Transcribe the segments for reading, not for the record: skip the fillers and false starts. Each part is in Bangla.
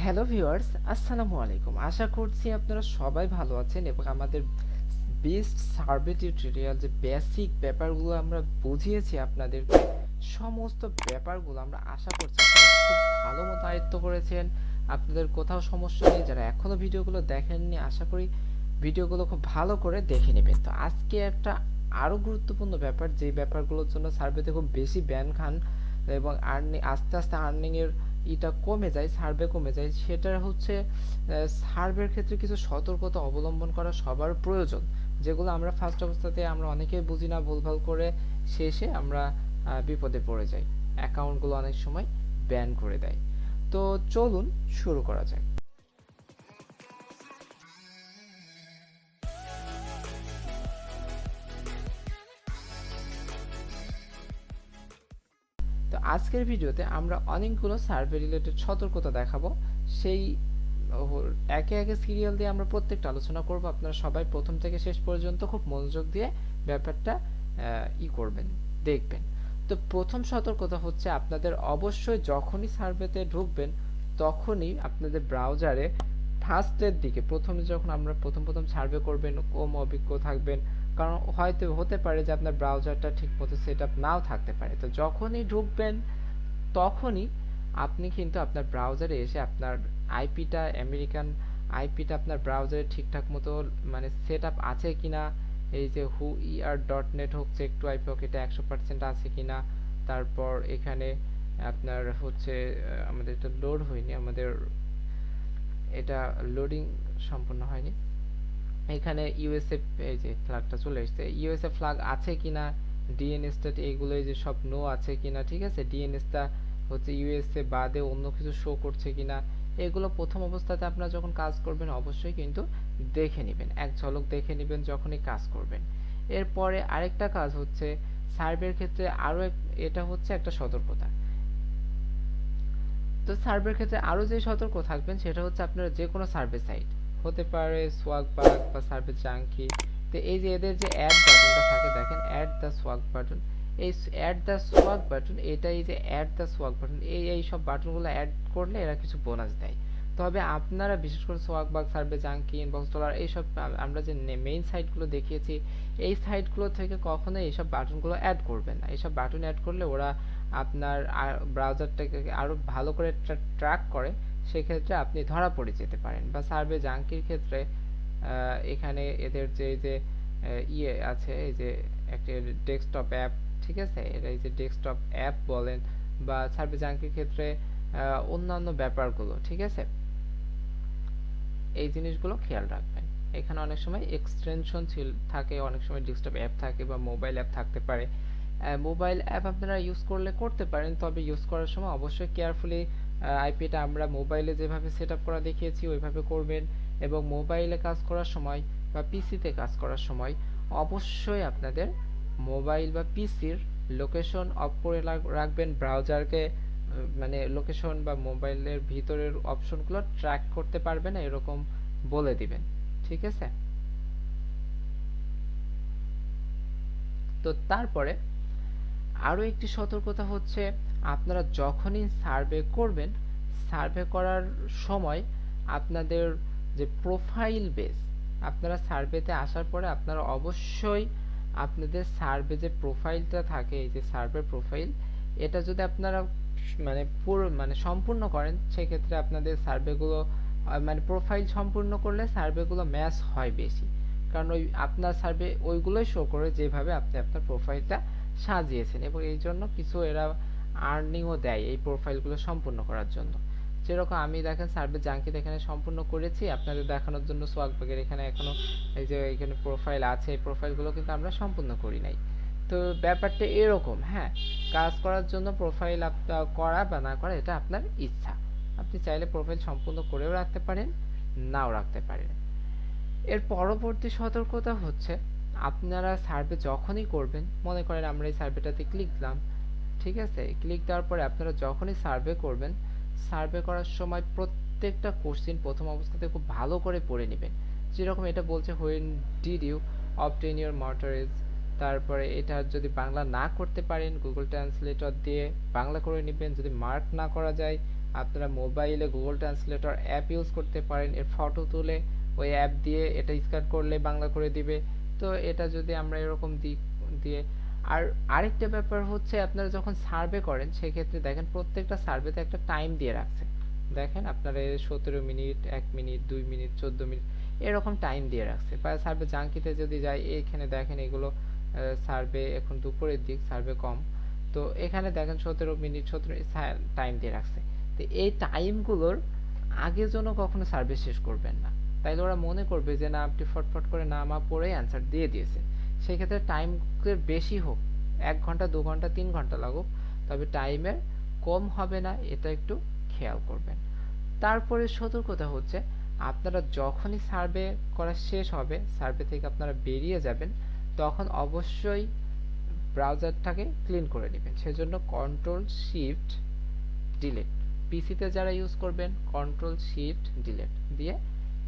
হ্যালো ভিউয়ার্স, আসসালামু আলাইকুম। আশা করছি আপনারা সবাই ভালো আছেন এবং আমাদের বেস্ট সার্ভে টিউটোরিয়াল যে বেসিক ব্যাপারগুলো আমরা বুঝিয়েছি আপনাদেরকে, সমস্ত ব্যাপারগুলো আমরা আশা করছি আপনারা খুব ভালো মতো আয়ত্ত করেছেন। আপনাদের কোথাও সমস্যা নেই। যারা এখনো ভিডিওগুলো দেখেননি, আশা করি ভিডিওগুলো খুব ভালো করে দেখে নেবেন। তো আজকে একটা আরো গুরুত্বপূর্ণ ব্যাপার, যেই ব্যাপারগুলোর জন্য সার্ভেতে খুব বেশি ব্যান খান এবং আস্তে আস্তে আর্নিং এর ইটা কমে যায়, সার্ভে কমে যায়, সেটা হচ্ছে সার্ভের ক্ষেত্রে কিছু সতর্কতা অবলম্বন করা সবার প্রয়োজন, যেগুলো আমরা ফার্স্ট অবস্থাতে আমরা অনেকেই বুঝি না, ভুলভাল করে শেষে আমরা বিপদে পড়ে যাই, অ্যাকাউন্টগুলো অনেক সময় ব্যান করে দেয়। তো চলুন শুরু করা যাক। তো আজকের ভিডিওতে আমরা অনেকগুলো সার্ভে রিলেটেড সতর্কতা দেখাবো। সেই একে একে সিরিয়াল দিয়ে আমরা প্রত্যেকটা আলোচনা করব। আপনারা সবাই প্রথম থেকে শেষ পর্যন্ত খুব মনোযোগ দিয়ে ব্যাপারটা করবেন, দেখবেন। তো প্রথম সতর্কতা হচ্ছে, আপনাদের অবশ্যই যখনই সার্ভেতে ঢুকবেন তখনই আপনাদের ব্রাউজারে ফার্স্টের দিকে, প্রথমে যখন আমরা প্রথম সার্ভে করবেন, কম অভিজ্ঞ থাকবেন, কারণ হয়তো হতে পারে যে আপনার ব্রাউজারটা ঠিকমতো সেটআপ নাও থাকতে পারে। তো যখনই ঢুকবেন তখনই আপনি কিন্তু আপনার ব্রাউজারে এসে আপনার আইপিটা, আমেরিকান আইপিটা আপনার ব্রাউজারে ঠিকঠাক মতো মানে সেটআপ আছে কিনা, এই যে whoear.net হচ্ছে একটু আইপি এটা 100% আছে কিনা, তারপর এখানে আপনার হচ্ছে আমাদের এটা লোড হয়নি, আমাদের এটা লোডিং সম্পূর্ণ হয়নি। এখানে ইউএসএ এই যে ফ্ল্যাগটা চলে এসেছে, ইউএসএ ফ্ল্যাগ আছে কিনা, ডিএনএসটা এগুলো এই যে সব নো আছে কিনা, ঠিক আছে, ডিএনএসটা হচ্ছে ইউএসএ বাদে অন্য কিছু শো করছে কিনা, এগুলো প্রথম অবস্থাতে আপনারা যখন কাজ করবেন অবশ্যই কিন্তু দেখে নেবেন, এক ঝলক দেখে নেবেন যখনই কাজ করবেন। এরপরে আরেকটা কাজ হচ্ছে সার্ভের ক্ষেত্রে আরো এটা হচ্ছে একটা সতর্কতা। তো সার্ভের ক্ষেত্রে আরো যে সতর্ক থাকবেন সেটা হচ্ছে, আপনারা যে কোনো সার্ভে সাইট হতে পারে সোয়াগবাগ বা সার্ভে জাঙ্কি, তো এই যে এদের যে অ্যাড বাটনটা থাকে, দেখেন অ্যাড দ্য সোয়াগ বাটন, এই অ্যাড দ্য সোয়াগ বাটন, এটা এই যে অ্যাড দ্য সোয়াগ বাটন, এই সব বাটনগুলো অ্যাড করলে এরা কিছু বোনাস দেয়। তবে আপনারা বিশেষ করে সোয়াগবাগ, সার্ভে জাঙ্কি, ইনবক্স ডলার, এইসব আমরা যে মেইন সাইটগুলো দেখিয়েছি, এই সাইটগুলো থেকে কখনোই এইসব বাটনগুলো অ্যাড করবেন না। এইসব বাটন অ্যাড করলে ওরা আপনার ব্রাউজারটাকে আরো ভালো করে ট্র্যাক করে, সেক্ষেত্রে আপনি ধরা পড়ে যেতে পারেন। বা সার্ভে জাঙ্কির ক্ষেত্রে এখানে এদের যে ইয়ে আছে, এই যে একটা ডেস্কটপ অ্যাপ, ঠিক আছে, এটা এই যে ডেস্কটপ অ্যাপ বলেন, বা সার্ভে জাঙ্কির ক্ষেত্রে অন্যান্য ব্যাপারগুলো, ঠিক আছে, এই জিনিসগুলো খেয়াল রাখবেন। এখানে অনেক সময় এক্সটেনশন থাকে, অনেক সময় ডেস্কটপ অ্যাপ থাকে বা মোবাইল অ্যাপ থাকতে পারে। মোবাইল অ্যাপ আপনারা ইউজ করলে করতে পারেন, তবে ইউজ করার সময় অবশ্যই কেয়ারফুলি আইপিটা আমরা মোবাইলে যেভাবে সেট আপ করা দেখিয়েছি ওইভাবে করবেন, এবং মোবাইলে কাজ করার সময় বা পিসিতে কাজ করার সময় অবশ্যই আপনাদের মোবাইল বা পিসির লোকেশন অফ করে রাখবেন। ব্রাউজারকে মানে লোকেশন বা মোবাইলের ভিতরের অপশনগুলো ট্র্যাক করতে পারবে না এরকম বলে দিবেন, ঠিক আছে। তো তারপরে আরো একটি সতর্কতা হচ্ছে, আপনারা যখনই সার্ভে করবেন, সার্ভে করার সময় আপনাদের যে প্রোফাইল বেস, আপনারা সার্ভেতে আসার পরে আপনারা অবশ্যই আপনাদের সার্ভে যে প্রোফাইলটা থাকে, এই যে সার্ভে প্রোফাইল, এটা যদি আপনারা মানে পুরো মানে সম্পূর্ণ করেন, সেক্ষেত্রে আপনাদের সার্ভেগুলো মানে প্রোফাইল সম্পূর্ণ করলে সার্ভেগুলো ম্যাচ হয় বেশি, কারণ ওই আপনার সার্ভে ওইগুলোই শো করে যেভাবে আপনি আপনার প্রোফাইলটা সাজিয়েছেন, এবং এই জন্য কিছু এরা আর্নিংও দেয় এই প্রোফাইলগুলো সম্পূর্ণ করার জন্য। যেরকম আমি দেখেন সার্ভে জাঙ্কিতে এখানে সম্পূর্ণ করেছি আপনাদের দেখানোর জন্য, সোয়াগবাগের এখানে এখনো এই যে এখানে প্রোফাইল আছে, এই প্রোফাইলগুলো কিন্তু আমরা সম্পূর্ণ করি নাই। তো ব্যাপারটা এরকম, হ্যাঁ, কাজ করার জন্য প্রোফাইল করা বা না করা এটা আপনার ইচ্ছা, আপনি চাইলে প্রোফাইল সম্পূর্ণ করেও রাখতে পারেন, নাও রাখতে পারেন। এর পরবর্তী সতর্কতা হচ্ছে, আপনারা সার্ভে যখনই করবেন, মনে করেন আমরা এই সার্ভেটাতে ক্লিক দিলাম, ঠিক আছে, ক্লিক দেওয়ার পরে আপনারা যখনই সার্ভে করবেন, সার্ভে করার সময় প্রত্যেকটা কোশ্চেন প্রথম অবস্থাতে খুব ভালো করে পড়ে নেবেন। যেরকম এটা বলছে when did you obtain your mortgage, তারপরে এটা যদি বাংলা না করতে পারেন গুগল ট্রান্সলেটর দিয়ে বাংলা করে নেবেন, যদি মার্ক না করা যায় আপনারা মোবাইলে গুগল ট্রান্সলেটর অ্যাপ ইউজ করতে পারেন, এর ফটো তুলে ওই অ্যাপ দিয়ে এটা স্ক্যান করলে বাংলা করে দিবে। তো এটা যদি আমরা এরকম দিয়ে আর আরেকটা ব্যাপার হচ্ছে আপনারা যখন সার্ভে করেন সেক্ষেত্রে দেখেন প্রত্যেকটা সার্ভেতে একটা টাইম দিয়ে রাখছে। দেখেন আপনারা 17 মিনিট, 1 মিনিট, 2 মিনিট, 14 মিনিট এরকম টাইম দিয়ে রাখছে। বা সার্ভে জাঙ্কিতে যদি যাই, এখানে দেখেন এগুলো সার্ভে এখন দুপুরের দিক, সার্ভে কম। তো এখানে দেখেন 17 মিনিট 17 টাইম দিয়ে রাখছে। তো এই টাইমগুলোর আগে যেন কখনো সার্ভে শেষ করবেন না, তাইলে ওরা মনে করবে যে না আপনি ফটফট করে নামা পড়ে অ্যান্সার দিয়ে দিয়েছেন। সেই ক্ষেত্রে টাইমের বেশি হোক, 1 ঘন্টা 2 ঘন্টা 3 ঘন্টা লাগুক, তবে টাইমের কম হবে না, এটা একটু খেয়াল করবেন। তারপরে সতর্কতা হচ্ছে আপনারা যখনই সার্ভে করা শেষ হবে, সার্ভে থেকে আপনারা বেরিয়ে যাবেন, তখন অবশ্যই ব্রাউজারটাকে ক্লিন করে নেবেন। সেজন্য কন্ট্রোল শিফট ডিলিট, পিসিতে যারা ইউজ করবেন কন্ট্রোল শিফট ডিলিট দিয়ে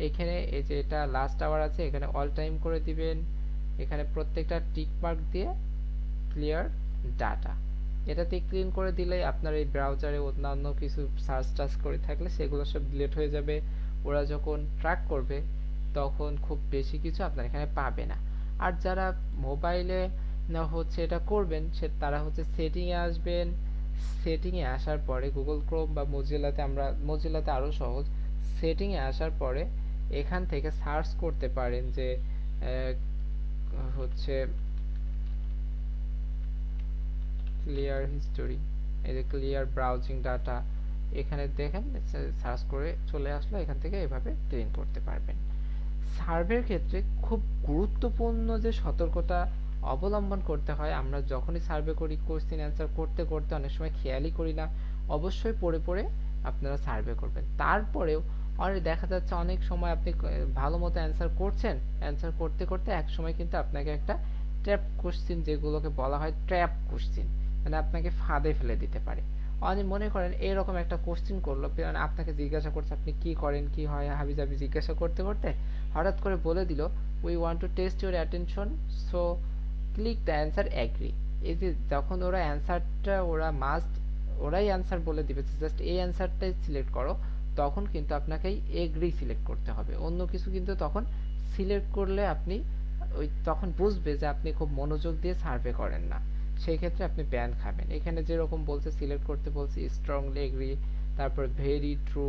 এখানে এই যে এটা লাস্ট আওয়ার আছে এখানে অল টাইম করে দিবেন। এখানে প্রত্যেকটা টিক মার্ক দিয়ে ক্লিয়ার ডাটা, এটাতে ক্লিন করে দিলে আপনার এই ব্রাউজারে অন্যান্য কিছু সার্চ টাচ করে থাকলে সেগুলো সব ডিলিট হয়ে যাবে। ওরা যখন ট্র্যাক করবে তখন খুব বেশি কিছু আপনার এখানে পাবে না। আর যারা মোবাইলে না হচ্ছে এটা করবেন তারা হচ্ছে সেটিংয়ে আসবেন। সেটিংয়ে আসার পরে গুগল ক্রোম বা মজিলাতে আরও সহজ। সেটিংয়ে আসার পরে এখান থেকে সার্চ করতে পারেন যে হচ্ছে ক্লিয়ার হিস্টোরি, এই যে ক্লিয়ার ব্রাউজিং ডাটা, এখানে দেখেন সার্চ করে চলে আসলো, এখান থেকে এভাবে ক্লিন করতে পারবেন। সার্ভের ক্ষেত্রে খুব গুরুত্বপূর্ণ যে সতর্কতা অবলম্বন করতে হয়, আমরা যখনই সার্ভে করি কোশ্চেন অ্যান্সার করতে করতে অনেক সময় খেয়ালই করি না, অবশ্যই পড়ে পড়ে আপনারা সার্ভে করবেন। তারপরেও দেখা যাচ্ছে অনেক সময় আপনি ভালো মতো অ্যান্সার করছেন, অ্যান্সার করতে করতে এক সময় কিন্তু আপনাকে একটা ট্র্যাপ কোশ্চেন, যেগুলোকে বলা হয় ট্র্যাপ কোশ্চেন, মানে আপনাকে ফাঁদে ফেলে দিতে পারে। অনেক মনে করেন এরকম একটা কোশ্চেন করলো, মানে আপনাকে জিজ্ঞাসা করছে আপনি কি করেন কি হয় হাবিজাবি জিজ্ঞাসা করতে করতে হঠাৎ করে বলে দিল we want to test your attention, so click the answer agree. এই যে যখন ওরা অ্যান্সারটা ওরাই অ্যান্সার বলে দিবে জাস্ট এই অ্যান্সারটাই সিলেক্ট করো, তখন কিন্তু আপনাকে এগ্রি সিলেক্ট করতে হবে। অন্য কিছু কিন্তু তখন সিলেক্ট করলে আপনি তখন বুঝবে যে আপনি খুব মনোযোগ দিয়ে সার্ভে করেন না, সেই ক্ষেত্রে আপনি ব্যান খাবেন। এখানে যেরকম বলছে সিলেক্ট করতে বলছে স্ট্রংলি এগ্রি, তারপর ভেরি ট্রু,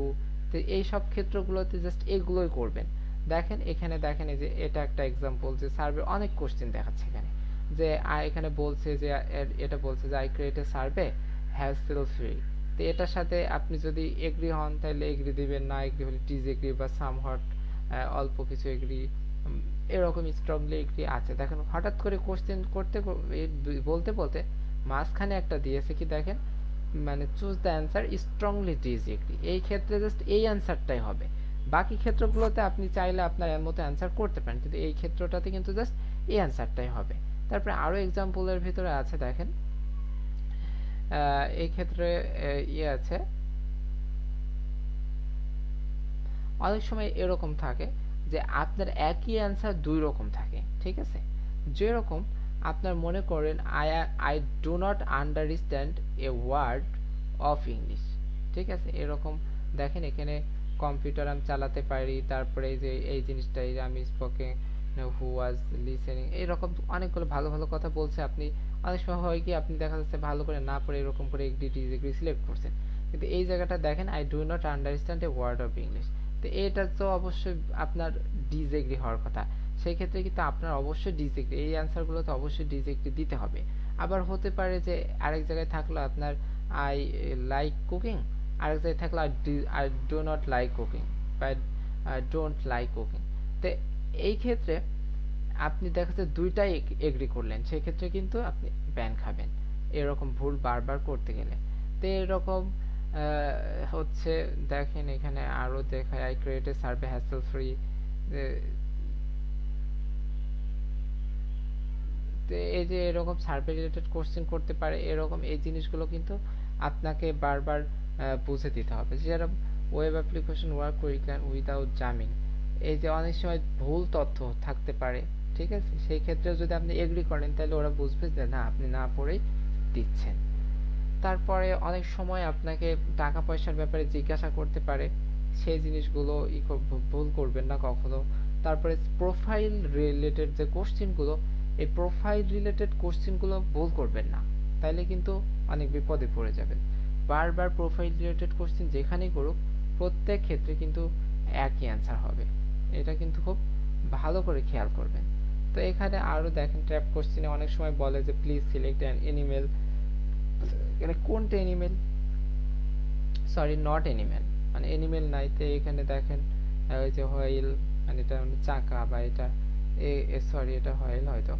তো এই সব ক্ষেত্রগুলোতে জাস্ট এগুলোই করবেন। দেখেন এখানে দেখেন এই যে এটা একটা এক্সাম্পল, যে সার্ভে অনেক কোশ্চেন দেখাচ্ছে এখানে, যে এখানে বলছে যে এটা বলছে যে I create a survey hassle free. তো এটার সাথে আপনি যদি এগ্রি হন তাহলে এগ্রি দিবেন, না এগ্রি হলে ডিসএগ্রি বা সামহট অল্প কিছু এগ্রি, এরকম স্ট্রংলি এগ্রি আছে। দেখেন হঠাৎ করে কোশ্চেন করতে বলতে বলতে মাঝখানে একটা দিয়েছে কি দেখেন, মানে choose the answer strongly disagree, এই ক্ষেত্রে জাস্ট এই অ্যান্সারটাই হবে। বাকি ক্ষেত্রগুলোতে আপনি চাইলে আপনার এর মতো অ্যান্সার করতে পারেন, কিন্তু এই ক্ষেত্রটাতে কিন্তু জাস্ট এই অ্যান্সারটাই হবে। তারপরে আরও এক্সাম্পলের ভিতরে আছে দেখেন, এই ক্ষেত্রে ইয়ে আছে, অনেক সময় এরকম থাকে যে আপনার একই অ্যান্সার দুই রকম থাকে, ঠিক আছে। যেরকম আপনার মনে করেন I do not understand a word of English, ঠিক আছে। এরকম দেখেন এখানে কম্পিউটার আমি চালাতে পারি, তারপরে এই যে এই জিনিসটাই আমি স্পোকেন হু ওয়াজ লিসেনিং, এরকম অনেকগুলো ভালো ভালো কথা বলছে। আপনি অনেক সময় হয় কি আপনি দেখা যাচ্ছে ভালো করে না পড়ে এরকম করে এগ্রি ডিসএগ্রি সিলেক্ট করছেন, কিন্তু এই জায়গাটা দেখেন I do not understand a word of English, তো এটা তো অবশ্যই আপনার ডিসএগ্রি হওয়ার কথা। সেই ক্ষেত্রে কিন্তু আপনার অবশ্যই ডিসএগ্রি, এই অ্যান্সারগুলোতে অবশ্যই ডিসএগ্রি দিতে হবে। আবার হতে পারে যে আরেক জায়গায় থাকলো আপনার আই লাইক কুকিং, আরেক জায়গায় থাকলো I do not like cooking বা আই ডোন্ট লাইক কুকিং। তো এই ক্ষেত্রে আপনি দেখা যাচ্ছে দুইটাই এগ্রি করলেন, সেই ক্ষেত্রে কিন্তু আপনি ব্যান খাবেন এরকম ভুল বারবার করতে গেলে। তো এরকম হচ্ছে দেখেন এখানে আরো দেখায় I create a survey hassle free, তো এই যে এরকম সার্ভে রিলেটেড কোশ্চেন করতে পারে, এরকম এই জিনিসগুলো কিন্তু আপনাকে বারবার বুঝে দিতে হবে। যেরকম web application work without jamming, এই যে অনেক সময় ভুল তথ্য থাকতে পারে, ঠিক আছে। সেই ক্ষেত্রে যদি আপনি এগ্রি করেন তাহলে ওরা বুঝবে যে না আপনি না পড়েই দিচ্ছেন। তারপরে অনেক সময় আপনাকে টাকা পয়সার ব্যাপারে জিজ্ঞাসা করতে পারে, সেই জিনিসগুলো ভুল করবেন না কখনো। তারপরে প্রোফাইল রিলেটেড যে কোশ্চেনগুলো, এই প্রোফাইল রিলেটেড কোশ্চেনগুলো ভুল করবেন না, তাইলে কিন্তু অনেক বিপদে পড়ে যাবেন। বারবার প্রোফাইল রিলেটেড কোশ্চেন যেখানেই করুক, প্রত্যেক ক্ষেত্রে কিন্তু একই অ্যান্সার হবে, এটা কিন্তু খুব ভালো করে খেয়াল করবেন। তো এখানে আরো দেখেন, ট্র্যাপ কোশ্চেনে অনেক সময় বলে যে প্লিজ সিলেক্ট অ্যান এনিমেল, এখানে কোনটা এনিমেল, সরি নট এনিমেল, মানে এনিমেল নাই। তো এখানে দেখেন ওই যে হোয়াইল, মানে এটা মানে চাকা, বা এটা সরি এটা হোয়াইল হয়তো।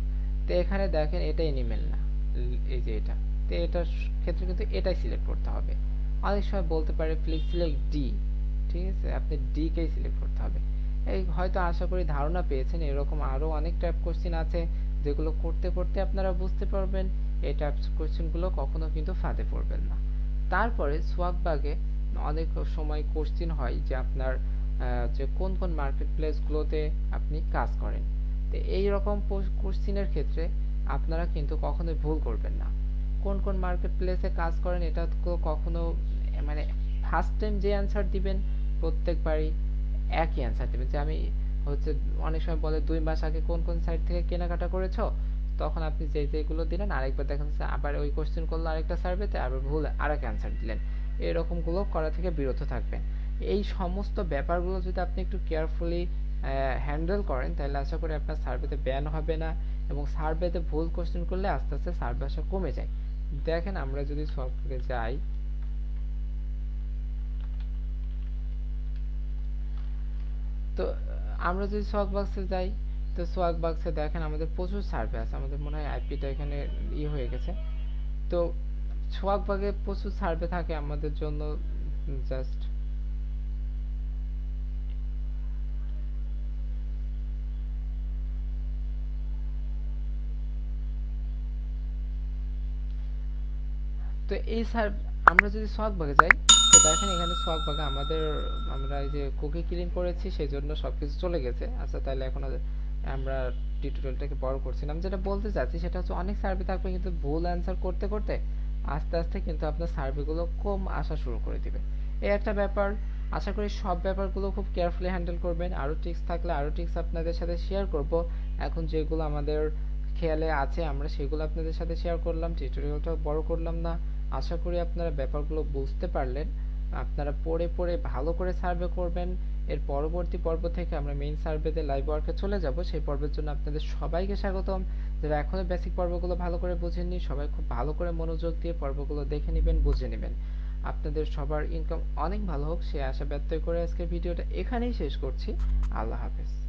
তো এখানে দেখেন এটা এনিমেল না, এই যে এটা, তো এটার ক্ষেত্রে কিন্তু এটাই সিলেক্ট করতে হবে। অনেক সময় বলতে পারে প্লিজ সিলেক্ট ডি, ঠিক আছে, আপনি ডি কেই সিলেক্ট করতে হবে। এই হয়তো আশা করি ধারণা পেয়েছেন, এরকম আরো অনেক টাইপ কোশ্চেন আছে যেগুলো করতে করতে আপনারা বুঝতে পারবেন। এই টাইপ কোশ্চেনগুলো কখনো কিন্তু ফাঁদে পড়বেন না। তারপরে সোয়াগবাগে অনেক সময় কোশ্চেন হয় যে আপনার যে কোন কোন মার্কেট প্লেসগুলোতে আপনি কাজ করেন। তো এই রকম কোশ্চেনের ক্ষেত্রে আপনারা কিন্তু কখনোই ভুল করবেন না। কোন কোন মার্কেট প্লেসে কাজ করেন এটা তো কখনো মানে ফার্স্ট টাইম যে অ্যান্সার দিবেন প্রত্যেকবারই একই অ্যান্সার দিবেন, যে আমি হচ্ছে অনেক সময় বলে 2 মাস আগে কোন কোন সাইট থেকে কেনাকাটা করেছো, তখন আপনি যে যেগুলো দিলেন আরেকবার দেখা যাচ্ছে আবার ওই কোশ্চেন করলো আরেকটা সার্ভেতে, আবার ভুল আরেক অ্যান্সার দিলেন। এরকমগুলো করা থেকে বিরত থাকবেন। এই সমস্ত ব্যাপারগুলো যদি আপনি একটু কেয়ারফুলি হ্যান্ডেল করেন, তাহলে আশা করি আপনার সার্ভেতে ব্যান হবে না, এবং সার্ভেতে ভুল কোশ্চেন করলে আস্তে আস্তে সার্ভে আসা কমে যায়। দেখেন আমরা যদি সফটওয়্যারে যাই, তো আমরা যদি সোয়াক বাক্সে যাই, তো সোয়াক বাক্সে দেখেন আমাদের প্রচুর সার্ভে আছে, আমাদের মনে হয় আইপিটা এখানে হয়ে গেছে। তো সোয়াক বাগে প্রচুর সার্ভে থাকে আমাদের জন্য, জাস্ট তো এই সার আমরা যদি সোহাগবাগে যাই, তো দেখেন এখানে সোহাগবাগে আমাদের, আমরা এই যে কুকি ক্লিন করেছি সেই জন্য সবকিছু চলে গেছে। আচ্ছা তাহলে এখন আমরা টিউটোরিয়ালটাকে বড় করছি না। আমি যেটা বলতে চাচ্ছি সেটা হচ্ছে অনেক সার্ভে থাকবে, কিন্তু ভুল অ্যান্সার করতে করতে আস্তে আস্তে কিন্তু আপনার সার্ভেগুলো কম আসা শুরু করে দিবে, এই একটা ব্যাপার। আশা করি সব ব্যাপারগুলো খুব কেয়ারফুলি হ্যান্ডেল করবেন। আরও টিপস থাকলে আরও টিপস আপনাদের সাথে শেয়ার করব। এখন যেগুলো আমাদের খেয়ালে আছে আমরা সেগুলো আপনাদের সাথে শেয়ার করলাম, টিউটোরিয়ালটা বড় করলাম না। আশা করি আপনারা ব্যাপারগুলো বুঝতে পারলেন। আপনারা পড়ে পড়ে ভালো করে সার্ভে করবেন। এর পরবর্তী পর্ব থেকে আমরা মেইন সার্ভেতে লাইভ ওয়ার্কে চলে যাব। সেই পর্বের জন্য আপনাদের সবাইকে স্বাগতম। যারা এখনো বেসিক পর্বগুলো ভালো করে বুঝেননি, সবাই খুব ভালো করে মনোযোগ দিয়ে পর্বগুলো দেখে নেবেন, বুঝে নেবেন। আপনাদের সবার ইনকাম অনেক ভালো হোক সেই আশা ব্যক্ত করে আজকের ভিডিওটা এখানেই শেষ করছি। আল্লাহ হাফেজ।